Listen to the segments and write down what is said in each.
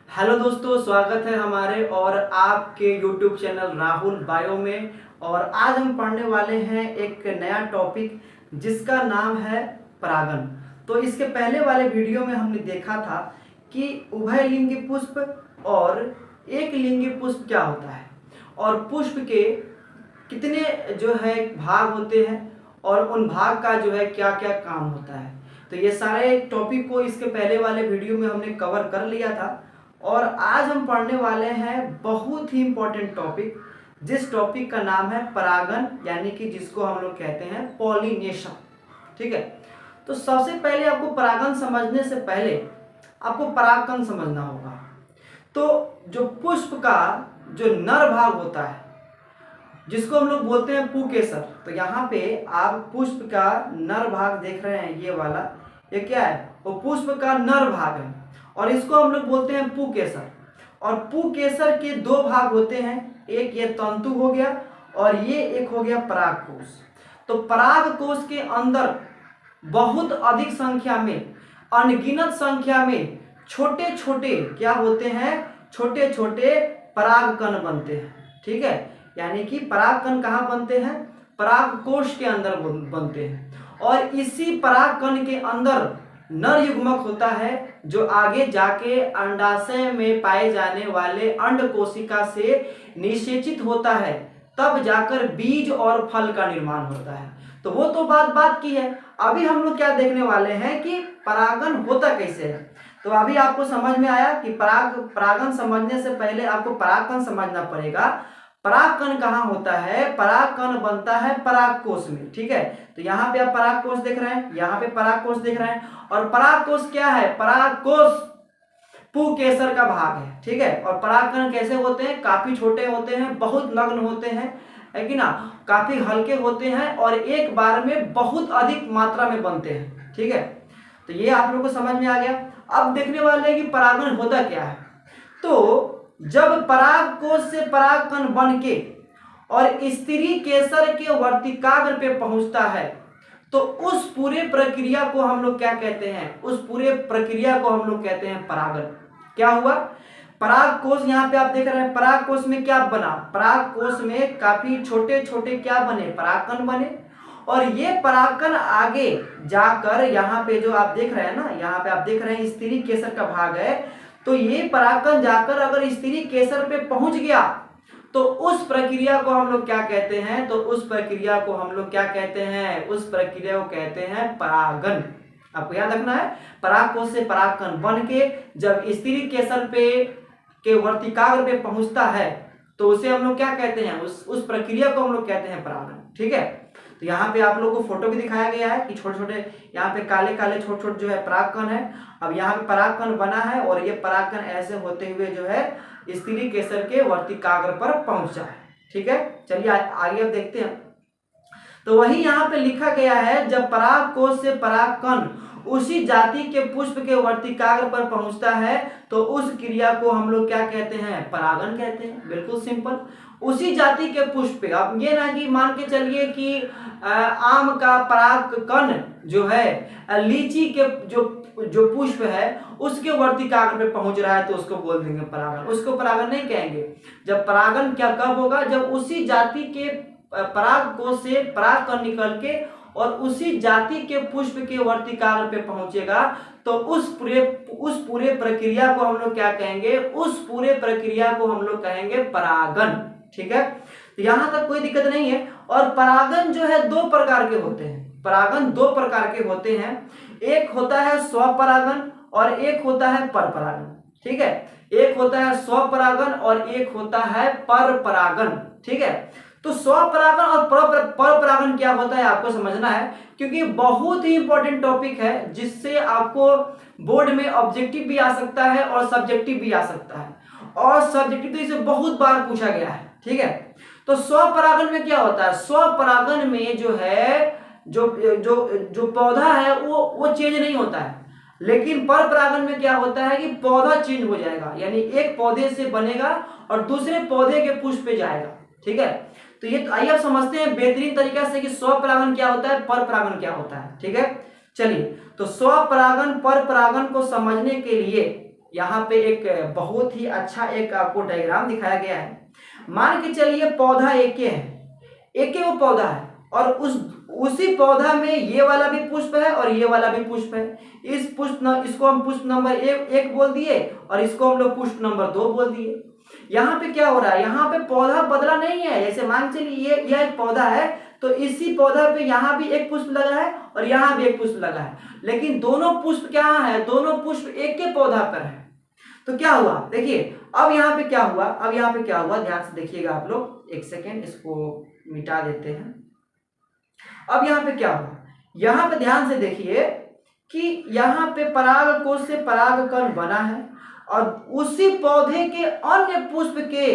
Hello दोस्तों, स्वागत है हमारे और आपके यूट्यूब चैनल राहुल बायो में। और आज हम पढ़ने वाले हैं एक नया टॉपिक जिसका नाम है परागन। तो इसके पहले वाले वीडियो में हमने देखा था कि उभयलिंगी पुष्प और एक लिंगी पुष्प क्या होता है और पुष्प के कितने जो है भाग होते हैं और उन भाग का जो है क्या क्या काम होता है। तो ये सारे टॉपिक को इसके पहले वाले वीडियो में हमने कवर कर लिया था और आज हम पढ़ने वाले हैं बहुत ही इंपॉर्टेंट टॉपिक, जिस टॉपिक का नाम है परागन, यानी कि जिसको हम लोग कहते हैं पॉलिनेशन। ठीक है, तो सबसे पहले आपको परागन समझने से पहले आपको परागकण समझना होगा। तो जो पुष्प का जो नर भाग होता है जिसको हम लोग बोलते हैं पुकेसर, तो यहाँ पे आप पुष्प का नर भाग देख रहे हैं, ये वाला ये क्या है, वो पुष्प का नर भाग है और इसको हम लोग बोलते हैं पुकेसर। और पुकेसर के दो भाग होते हैं, एक ये तंतु हो गया और ये एक हो गया परागकोश। तो परागकोश के अंदर बहुत अधिक संख्या में, अनगिनत संख्या में छोटे छोटे क्या होते हैं, छोटे छोटे परागकण बनते हैं। ठीक है, यानी कि परागकण कहाँ बनते हैं, परागकोश के अंदर बनते हैं। और इसी परागकण के अंदर नर युग्मक होता है जो आगे जाके अंडाशय में पाए जाने वाले अंड कोशिका से निषेचित होता है, तब जाकर बीज और फल का निर्माण होता है। तो वो तो बात की है। अभी हम लोग क्या देखने वाले हैं कि परागन होता कैसे है। तो अभी आपको समझ में आया कि परागन समझने से पहले आपको परागकण समझना पड़ेगा। परागकण कहाँ होता है, परागकण बनता है परागकोश में। ठीक है, तो यहाँ पे आप परागकोश देख रहे हैं, यहाँ पे परागकोश देख रहे हैं। और परागकोश क्या है, परागकोश पुकेसर का भाग है। ठीक है, और परागकण कैसे होते हैं, काफी छोटे होते हैं, बहुत नग्न होते हैं, है कि ना, काफी हल्के होते हैं और एक बार में बहुत अधिक मात्रा में बनते हैं। ठीक है, तो ये आप लोगों को समझ में आ गया। अब देखने वाले हैं कि परागन होता क्या है। तो जब परागकोश से परागकण बन के और स्त्री केसर के वर्तिकाग्र पे पहुंचता है, तो उस पूरे प्रक्रिया को हम लोग क्या कहते हैं, उस पूरे प्रक्रिया को हम लोग कहते हैं परागन। क्या हुआ, परागकोश यहाँ पे आप देख रहे हैं, परागकोश में क्या बना, परागकोश में काफी छोटे छोटे क्या बने, परागकण बने। और ये परागकण आगे जाकर यहाँ पे जो आप देख रहे हैं ना, यहाँ पे आप देख रहे हैं स्त्री केसर का भाग है। तो ये परागकण जाकर अगर स्त्री केसर पे पहुंच गया तो उस प्रक्रिया को हम लोग क्या कहते हैं, तो उस प्रक्रिया को हम लोग क्या कहते हैं, उस प्रक्रिया को कहते हैं परागन। आपको याद रखना है, परागकोश से परागकण बन के जब स्त्री केसर पे के वर्तिकाग्र पे पहुंचता है तो उसे हम लोग क्या कहते हैं, उस प्रक्रिया को हम लोग कहते हैं परागन। ठीक है, तो यहाँ पे आप लोगों को फोटो भी दिखाया गया है कि छोटे छोटे यहाँ पे काले काले छोटे छोटे जो है परागकण है। अब यहाँ पे परागकण बना है और ये परागकण ऐसे होते हुए जो है स्त्री केसर के वर्तिकाग्र पर पहुंचा है। ठीक है, चलिए आगे अब देखते हैं। तो वही यहाँ पे लिखा गया है, जब परागकोश से परागकण उसी जाति के पुष्प के वर्तिकाग्र पर पहुंचता है तो उस क्रिया को हम लोग क्या कहते हैं, परागन कहते हैं। बिल्कुल सिंपल, उसी जाति के पुष्प पे। अब ये ना कि मान के चलिए कि आम का परागकण जो है लीची के जो पुष्प है उसके वर्तिकाग्र पे पहुंच रहा है तो उसको बोल देंगे परागन, उसको परागन नहीं कहेंगे। जब परागन क्या कब होगा, जब उसी जाति के परागकोश से परागकण निकल के और उसी जाति के पुष्प के वर्तिकाग्र पे पहुंचेगा तो उस पूरे प्रक्रिया को हम लोग क्या कहेंगे, उस पूरे प्रक्रिया को हम लोग कहेंगे परागन। ठीक है, तो यहां तक कोई दिक्कत नहीं है। और परागन जो है दो प्रकार के होते हैं, परागन दो प्रकार के होते हैं, एक होता है स्वपरागन और एक होता है परपरागन। ठीक है, एक होता है स्वपरागन और एक होता है परपरागन। ठीक है, तो स्वपरागन और परपरागन क्या होता है आपको समझना है, क्योंकि बहुत ही इंपॉर्टेंट टॉपिक है जिससे आपको बोर्ड में ऑब्जेक्टिव भी आ सकता है और सब्जेक्टिव भी आ सकता है। और सब्जेक्टिव तो इसे बहुत बार पूछा गया है। ठीक है, तो स्वपरागन में क्या होता है, स्वपरागन में जो है जो जो जो पौधा है वो चेंज नहीं होता है, लेकिन परपरागन में क्या होता है कि पौधा चेंज हो जाएगा, यानी एक पौधे से बनेगा और दूसरे पौधे के पुष्प पे जाएगा। ठीक है, तो ये आइए आप समझते हैं बेहतरीन तरीका से कि स्वपरागन क्या होता है, परपरागन क्या होता है। ठीक है, चलिए, तो स्वपरागन परपरागन को समझने के लिए यहाँ पे एक बहुत ही अच्छा एक आपको डायग्राम दिखाया गया है। मान के चलिए पौधा एक ही है, एक ही वो पौधा है और उसी पौधा में ये वाला भी पुष्प है और ये वाला भी पुष्प है। इसको हम पुष्प नंबर एक बोल दिए और इसको हम लोग पुष्प नंबर 2 बोल दिए। यहाँ पे क्या हो रहा है, यहाँ पे पौधा बदला नहीं है। जैसे मान चलिए यह एक पौधा है तो इसी पौधा पे यहाँ भी एक पुष्प लगा है और यहाँ भी एक पुष्प लगा है, लेकिन दोनों पुष्प क्या है, दोनों पुष्प एक के पौधा पर है। तो क्या हुआ देखिए, अब यहाँ पे क्या हुआ, ध्यान से देखिएगा आप लोग। एक सेकेंड इसको मिटा देते हैं। अब यहाँ पे क्या हुआ, यहाँ पे ध्यान से देखिए कि यहाँ पे परागकोश से परागकण बना है और उसी पौधे के अन्य पुष्प के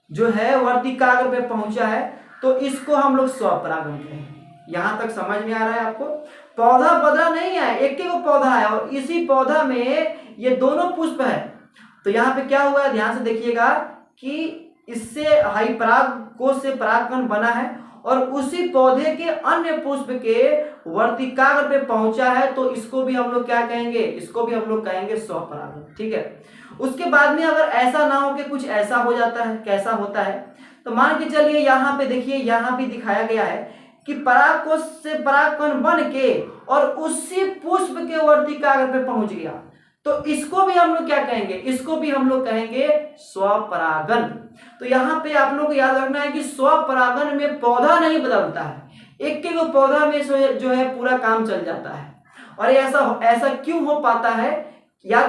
जो है वर्तिकाग्र पे पहुंचा है, तो इसको हम लोग स्वपरागण कहते हैं। यहां तक समझ में आ रहा है आपको? पौधा बदला नहीं है, एक ही वो पौधा है और इसी पौधा में ये दोनों पुष्प है। तो यहाँ पे क्या हुआ है, ध्यान से देखिएगा कि इससे हाई परागकोश से परागकण बना है और उसी पौधे के अन्य पुष्प के वर्तिकाग्र पे पहुंचा है, तो इसको भी हम लोग क्या कहेंगे, इसको भी हम लोग कहेंगे स्वपरागण। ठीक है। उसके बाद में अगर ऐसा ना हो कि कुछ ऐसा हो जाता है, कैसा होता है, तो मान के चलिए यहाँ पे देखिए, यहाँ भी दिखाया गया है कि परागकोश से परागकण बन के और उसी पुष्प के वर्तिकाग्र पे पहुंच गया, तो इसको भी हम लोग क्या कहेंगे, इसको भी हम लोग कहेंगे स्वपरागण। तो यहाँ पे आप लोग को याद रखना है कि स्वपरागण में पौधा नहीं बदलता है, एक के वो पौधा में जो है पूरा काम चल जाता है। और ऐसा क्यों हो पाता है, या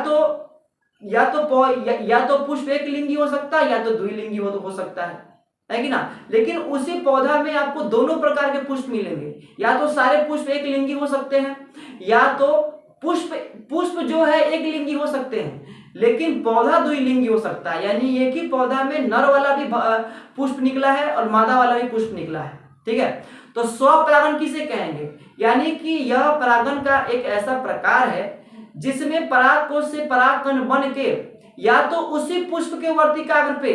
तो पुष्प एक लिंगी हो सकता है या तो द्विलिंगी हो सकता है कि ना। लेकिन उसी पौधा में आपको दोनों प्रकार के पुष्प मिलेंगे, या तो सारे पुष्प एक लिंगी हो सकते हैं या तो पुष्प जो है एक लिंगी हो सकते हैं, लेकिन पौधा द्विलिंगी हो सकता है। यानी एक ही पौधा में नर वाला भी पुष्प निकला है और मादा वाला भी पुष्प निकला है। ठीक है। तो स्वपरागण किसे कहेंगे, यानी कि यह परागण का एक ऐसा प्रकार है जिसमें परागकोश से परागकण बन के या तो उसी पुष्प के वर्तिकाग्र पे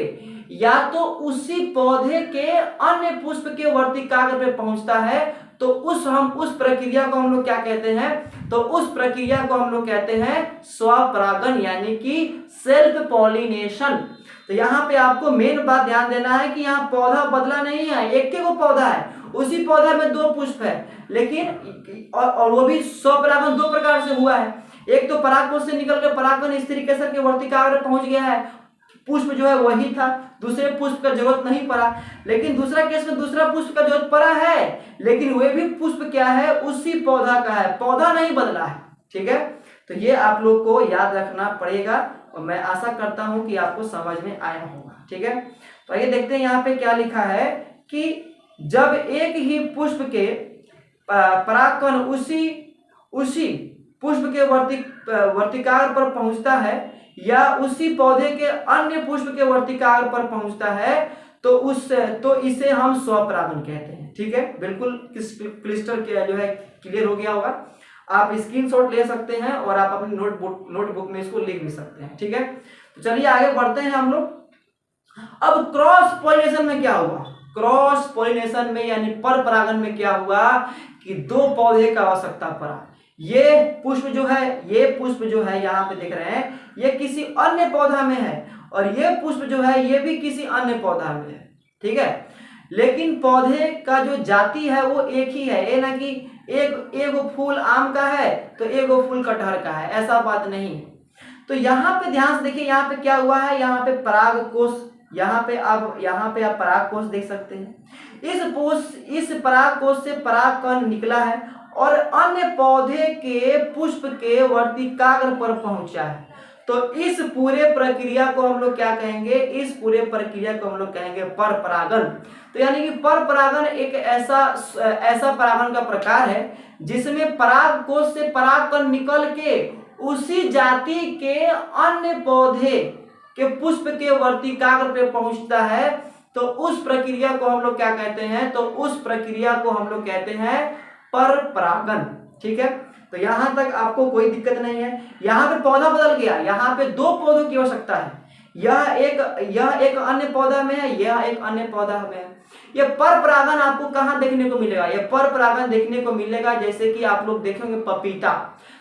या तो उसी पौधे के अन्य पुष्प के वर्तिकाग्र पे पहुंचता है, तो उस प्रक्रिया को हम लोग क्या कहते हैं, तो उस प्रक्रिया को हम लोग कहते हैं स्वपरागण, यानी कि सेल्फ पॉलिनेशन। तो यहाँ पे आपको मेन बात ध्यान देना है कि यहाँ पौधा बदला नहीं है, एक के वो पौधा है, उसी पौधा में दो पुष्प है, लेकिन और वो भी स्वपरागण दो प्रकार से हुआ है। एक तो परागकोश से निकल के परागकण स्त्री केसर के वर्तिकाग्र पहुंच गया है, पुष्प जो है वही था, दूसरे पुष्प का जरूरत नहीं पड़ा। लेकिन दूसरा केस में दूसरा पुष्प का जरूरत पड़ा है, लेकिन वह भी पुष्प क्या है, उसी पौधा का है, पौधा नहीं बदला है। ठीक है। तो ये आप लोग को याद रखना पड़ेगा और मैं आशा करता हूं कि आपको समझ में आया होगा। ठीक है। तो आइए देखते हैं यहाँ पे क्या लिखा है कि जब एक ही पुष्प के परागकण उसी पुष्प के वर्तिकाग्र पर पहुंचता है या उसी पौधे के अन्य पुष्प के वर्तिकाग्र पर पहुंचता है, तो इसे हम स्वपरागण कहते हैं। ठीक है। बिल्कुल क्लिस्टर जो है क्लियर हो गया होगा। आप स्क्रीनशॉट ले सकते हैं और आप अपनी नोटबुक में इसको लिख भी सकते हैं। ठीक है। तो चलिए आगे बढ़ते हैं हम लोग। अब क्रॉस पॉलिनेशन में क्या हुआ, क्रॉस पॉलिनेशन में यानी पर परागण में क्या हुआ कि दो पौधे का आवश्यकता पड़ा। ये पुष्प जो है यहाँ पे देख रहे हैं, ये किसी अन्य पौधा में है और ये पुष्प जो है ये भी किसी अन्य पौधा में है। ठीक है। लेकिन पौधे का जो जाति है वो एक ही है, ये ना कि एक फूल आम का है तो एक फूल कटहल का है, ऐसा बात नहीं है। तो यहाँ पे ध्यान से देखिए, यहाँ पे क्या हुआ है, यहाँ पे परागकोश, यहाँ पे आप परागकोश देख सकते हैं। इस परागकोश से परागकण निकला है और अन्य पौधे के पुष्प के वर्तिकाग्र पर पहुंचा है, तो इस पूरे प्रक्रिया को हम लोग क्या कहेंगे, इस पूरे प्रक्रिया को हम लोग कहेंगे पर परागण। तो यानी कि पर परागण एक ऐसा परागण का प्रकार है जिसमें परागकोश से परागकण निकल के उसी जाति के अन्य पौधे के पुष्प के वर्तिकाग्र पे पहुंचता है, तो उस प्रक्रिया को हम लोग क्या कहते हैं, तो उस प्रक्रिया को हम लोग कहते हैं पर परागण। ठीक है। तो यहां तक आपको कोई दिक्कत नहीं है। यहाँ पे पौधा बदल गया, यहाँ पे दो पौधों की आवश्यकता है, यह एक अन्य पौधा में है, यह एक अन्य पौधा में है। यह पर परागण आपको कहाँ देखने को मिलेगा, यह पर परागण देखने को मिलेगा जैसे कि आप लोग देखेंगे पपीता।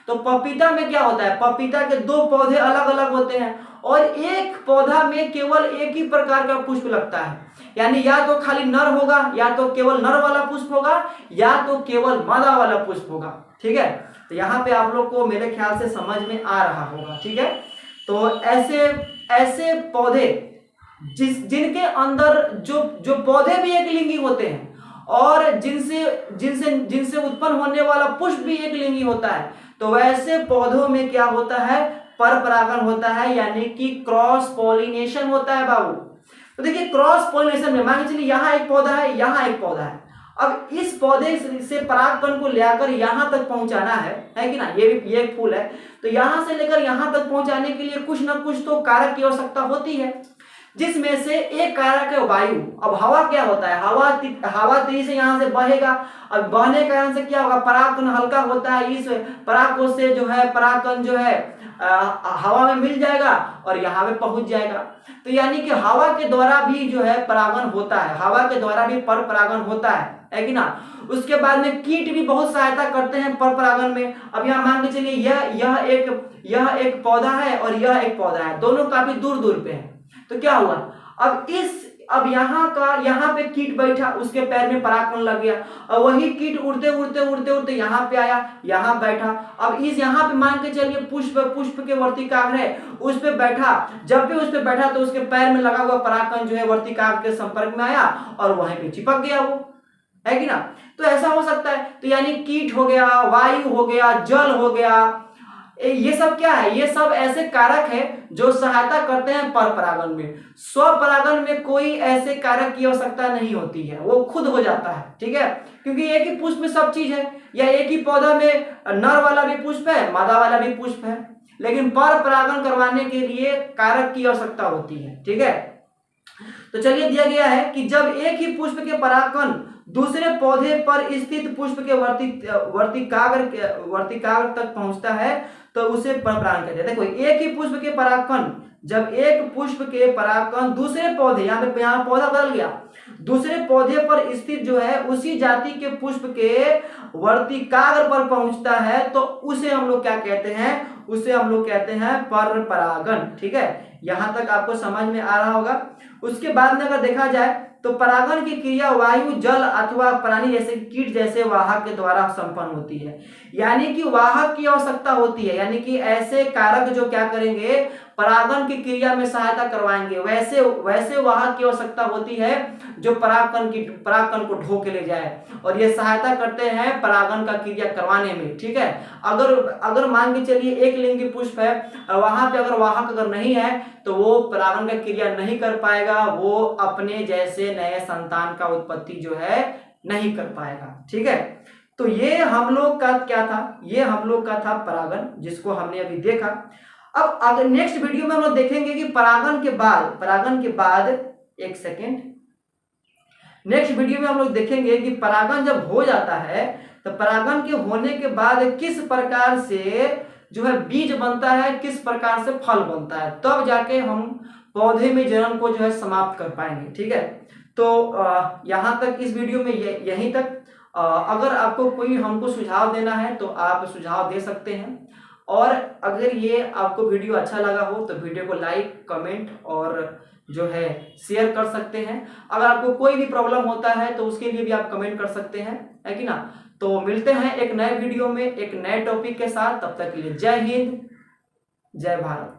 तो पपीता में क्या होता है, पपीता के दो पौधे अलग अलग होते हैं और एक पौधा में केवल एक ही प्रकार का पुष्प लगता है, यानी या तो खाली नर होगा, या तो केवल नर वाला पुष्प होगा, या तो केवल मादा वाला पुष्प होगा। ठीक है, तो यहाँ पे आप लोग को मेरे ख्याल से समझ में आ रहा होगा। ठीक है, तो ऐसे ऐसे पौधे जिनके अंदर जो जो पौधे भी एक लिंगी होते हैं और जिनसे जिनसे जिनसे उत्पन्न होने वाला पुष्प भी एक लिंगी होता है, तो वैसे पौधों में क्या होता है, पर परागण होता है, यानी कि क्रॉस पॉलिनेशन होता है बाबू। तो देखिए क्रॉस पॉलिनेशन में मान के चलिए यहाँ एक पौधा है, यहाँ एक पौधा है, अब इस पौधे से परागकण को लेकर यहाँ तक पहुंचाना है कि ना, ये एक फूल है, तो यहाँ से लेकर यहाँ तक पहुंचाने के लिए कुछ ना कुछ तो कारक की आवश्यकता होती है, जिसमें से एक कारक है वायु। अब हवा क्या होता है, हवा तेजी से यहाँ से बहेगा, अब बहने के कारण से क्या होगा, परागकण हल्का होता है, इस परागकोश से जो है परागकण जो है हवा में मिल जाएगा और यहाँ पे पहुंच जाएगा। तो यानी कि हवा के द्वारा भी जो है परागण होता है, हवा के द्वारा भी पर परागण होता है कि ना। उसके बाद में कीट भी बहुत सहायता करते हैं पर परागण में। अब यहाँ मान के चलिए यह एक पौधा है और यह एक पौधा है, दोनों काफी दूर दूर पे है, तो क्या हुआ, अब यहाँ पे कीट बैठा, उसके पैर में परागकण लग गया, और वही कीट उड़ते उड़ते उड़ते उड़ते यहाँ पे आया, यहाँ बैठा। अब इस यहाँ पे मान के चलिए पुष्प के वर्तिकाग्र है, उस पे बैठा, जब भी उस पे बैठा तो उसके पैर में लगा हुआ परागकण जो है वर्तिकाग्र के संपर्क में आया और वहीं पे चिपक गया, वो है कि ना। तो ऐसा हो सकता है, तो यानी कीट हो गया, वायु हो गया, जल हो गया, ये सब क्या है, ये सब ऐसे कारक है जो सहायता करते हैं पर परागण में। स्वपरागण में कोई ऐसे कारक की आवश्यकता नहीं होती है, वो खुद हो जाता है। ठीक है, क्योंकि एक ही पुष्प में सब चीज है, या एक ही पौधा में नर वाला भी पुष्प है, मादा वाला भी पुष्प है, लेकिन पर परागण करवाने के लिए कारक की आवश्यकता होती है। ठीक है, तो चलिए दिया गया है कि जब एक ही पुष्प के परागकण दूसरे पौधे पर स्थित पुष्प के वर्तिकाग्र तक पहुंचता है तो उसे परपरागण कहते हैं। देखो एक ही पुष्प के परागकण, जब एक पुष्प के परागकण दूसरे पौधे, यहाँ पौधा बदल गया, दूसरे पौधे पर स्थित जो है उसी जाति के पुष्प के वर्तिकाग्र पर पहुंचता है तो उसे हम लोग क्या कहते हैं, उसे हम लोग कहते हैं पर परागण। ठीक है, यहां तक आपको समझ में आ रहा होगा। उसके बाद में अगर देखा जाए तो परागण की क्रिया वायु, जल अथवा प्राणी जैसे कीट जैसे वाहक के द्वारा संपन्न होती है, यानी कि वाहक की आवश्यकता होती है, यानी कि ऐसे कारक जो क्या करेंगे, परागण की क्रिया में सहायता करवाएंगे, वैसे वाहक की आवश्यकता होती है जो परागकण को ढो के ले जाए, और ये सहायता करते हैं परागण का क्रिया करवाने में। ठीक है, अगर मान के चलिए एक लिंगी पुष्प है और वहां पे अगर वाहक अगर नहीं है तो वो परागण का क्रिया नहीं कर पाएगा, वो अपने जैसे नए संतान का उत्पत्ति जो है नहीं कर पाएगा। ठीक है, तो ये हम लोग का क्या था, ये हम लोग का था परागण, जिसको हमने अभी देखा। अब अगर नेक्स्ट वीडियो में हम लोग देखेंगे कि परागण के बाद एक सेकेंड, नेक्स्ट वीडियो में हम लोग देखेंगे कि परागण जब हो जाता है तो परागण के होने के बाद किस प्रकार से जो है बीज बनता है, किस प्रकार से फल बनता है, तब जाके हम पौधे में जन्म को जो है समाप्त कर पाएंगे। ठीक है, तो यहाँ तक इस वीडियो में यहीं तक। अगर आपको कोई हमको सुझाव देना है तो आप सुझाव दे सकते हैं, और अगर ये आपको वीडियो अच्छा लगा हो तो वीडियो को लाइक, कमेंट और जो है शेयर कर सकते हैं। अगर आपको कोई भी प्रॉब्लम होता है तो उसके लिए भी आप कमेंट कर सकते हैं, है कि ना। तो मिलते हैं एक नए वीडियो में एक नए टॉपिक के साथ, तब तक के लिए जय हिंद, जय भारत।